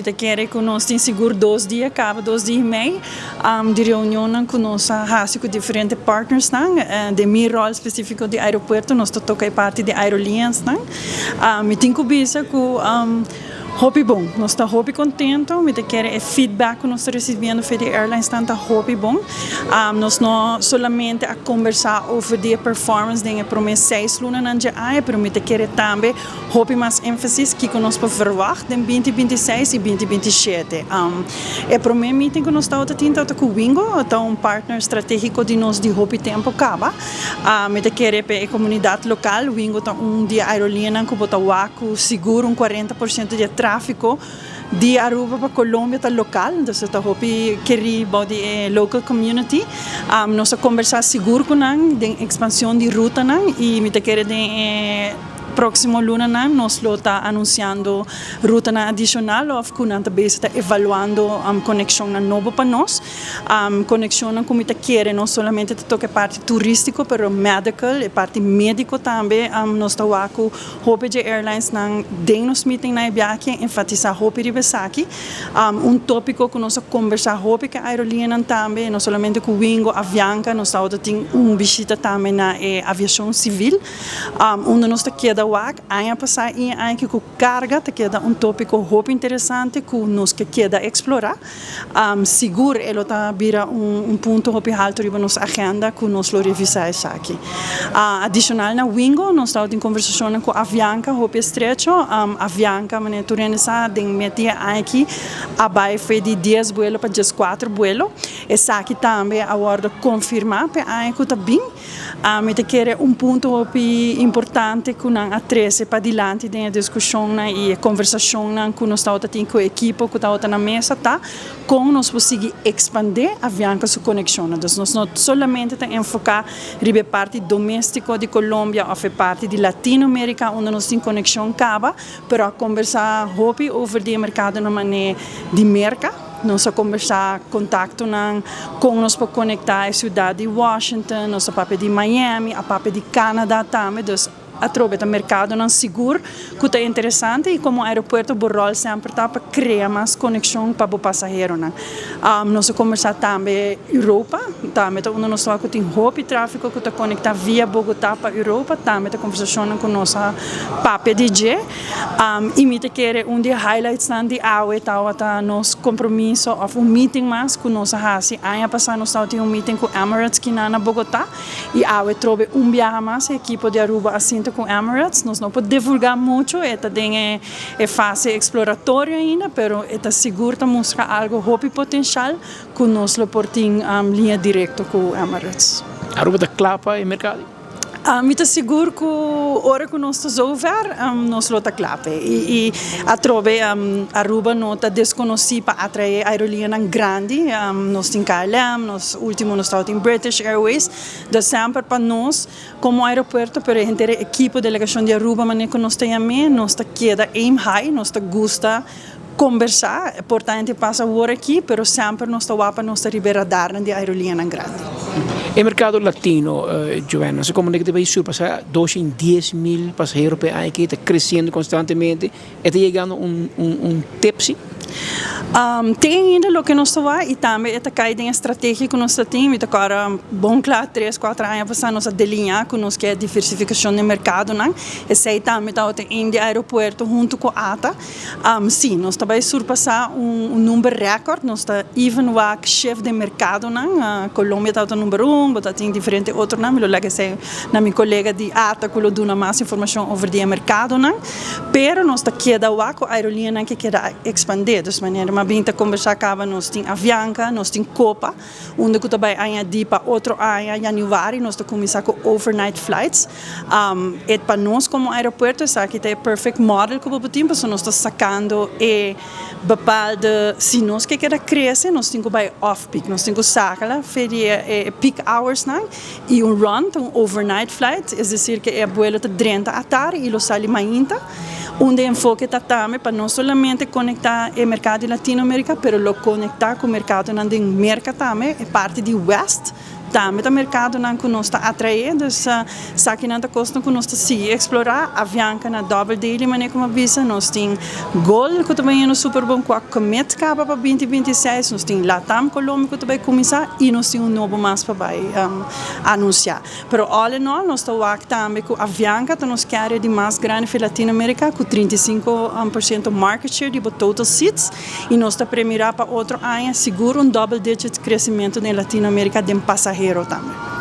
me te quer que nós tem seguro 2 dias, cada 2 dias e meio, de reunião com nós com diferentes partners, de meu rol específico de aeroporto, nós toca parte de aerolíneas, me tenho que bisa com hobby bom, nós está hobby contente, me te quer feedback que nós está recebendo de airlines está hobby bom, nós não somente a conversar over the performance de promessa 6 lunas na dia, mas me te quer também hobby mais ênfase que nós podemos verwachten em 2026 e 2027. É para mim meeting que nós está tentando com o Wingo, é partner estratégico de nós de hobby tempo caba, me te quer a comunidade local, o Wingo está dia aerolínea que bota waco seguro 40% de tráfico de Aruba para Colômbia está local, então está hopi querer body local community, nós conversar seguro com nang de expansão de ruta nang e me te quer de próximo luna nós lo está anunciando ruta adicional ou que nós também está evaluando conexão nova para nós, conexão com que quer não somente toca parte turístico, pero medical e parte médico também, nós está com Hope de Airlines nang den nos meeting na viagem enfatizar Hope ribesaki, tópico que nós conversar Hope que a aerolínea também, não somente com Wingo, Avianca, nós está tem visita também na aviação civil, onde nós está queda a passar em que com carga te queda tópico hope interessante que nós que queda explorar, seguro ela tá vira ponto hope alto riba nossa agenda que nós lo revisar aqui. Adicional na Wingo nós está em conversação com Avianca hope estrecho, Avianca mané turene sa den metia aqui abai foi de 10 vuelo para 4 vuelo, essa aqui também agora confirmar para que tá bem, me te quer ponto hope importante que a 13 para adiante da discussão e conversação que nós estamos tendo com a equipe que está na mesa, como nós podemos expandir a Avianca sua conexão. Então, nós não somente enfocar na parte doméstica de Colômbia ou parte de Latinoamérica, onde nós temos conexão caba, mas a conversar over o mercado na maneira de mercado. Nós conversar contato com nós para conectar a cidade de Washington, nossa parte de Miami, a parte de Canadá também, a troca do mercado não seguro, que é interessante e como aeroporto o rol sempre está para criar mais conexão para o passageiro. Nós conversar também Europa, também onde nós estamos com hope tráfego que está conectado via Bogotá para Europa, também a conversação com nossa pape DJ, e me quer dia highlights de AUE, tá nosso compromisso ou meeting mais com nossa raça. Ano passado nós estamos meeting com Emirates que na Bogotá e AUE trouxe viagem mais a equipe de Aruba assim com Emirates, nós não podemos divulgar muito, tem fase exploratória ainda, pero está seguro de mostrar algo hope potencial que nós portem linha direta com Emirates. Aruba está clapa em mercado? Estou seguro que a hora que nós estamos over, nós está claro. E a trobe Aruba não está desconhecida para atrair aerolínea grande. Nós temos KLM, nós último nós estamos em British Airways. Da sempre para nós, como aeroporto, para a equipe de delegação de Aruba, mas que nós temos, nós está queda aim high, nós está gusta conversar, portanto passa o hora aqui, pero sempre nós está para nós ribeira dar de aerolínea grande. O mercado latino, Joana, se comunica que vai surpassar 210.000 passageiros por ano, que está crescendo constantemente, está chegando tepsi? Tem ainda o que nós estamos e também esta caída em estratégia que nós temos, e agora, bom claro, 3, 4 anos para nós delinhar com nós que é a diversificação do mercado, não? E sei também está em aeroporto junto com a ATA. Sim, nós também surpassar número recorde, nós está even o chefe de mercado, não? A Colômbia está no número 1, mas tem diferente outro nome, eu que sei na minha colega de ATA que lhe dá mais informação sobre o mercado, não? Pero nós está queda o a aerolínea que quer expandir, de maneira mas bem conversar acaba nós tem Avianca, nós tem Copa, onde que também há de para outro ano januário nós está começar com overnight flights. E para nós como aeroporto essa aqui é perfect model que o tempo nós está sacando e bepaalde se nós que quer crescer nós temos que off peak, nós temos que sacar feria peak hours não e run overnight flight, é dizer que é vuelo de 30 à tarde e lo sale mainta. Onde enfoque está também para não somente conectar o mercado de Latinoamérica, mas lo conectar com o mercado no mercado também, é parte de West, também o mercado não conosco atrair, dus sabe não costa conosco se explorar a Avianca na double daily maneira como avisa, nós tem gol que também no Super Bowl com a comet capa para 2026, nós tem Latam Colômbia que também começar e nós tem novo mais para anunciar. Pero all in all, nós estamos também com a Avianca, nós queremos de mais grande para Latinoamérica com 35% market share de total seats e nós estamos premiando para outro ano seguro double digit crescimento na Latinoamérica de passageiro também.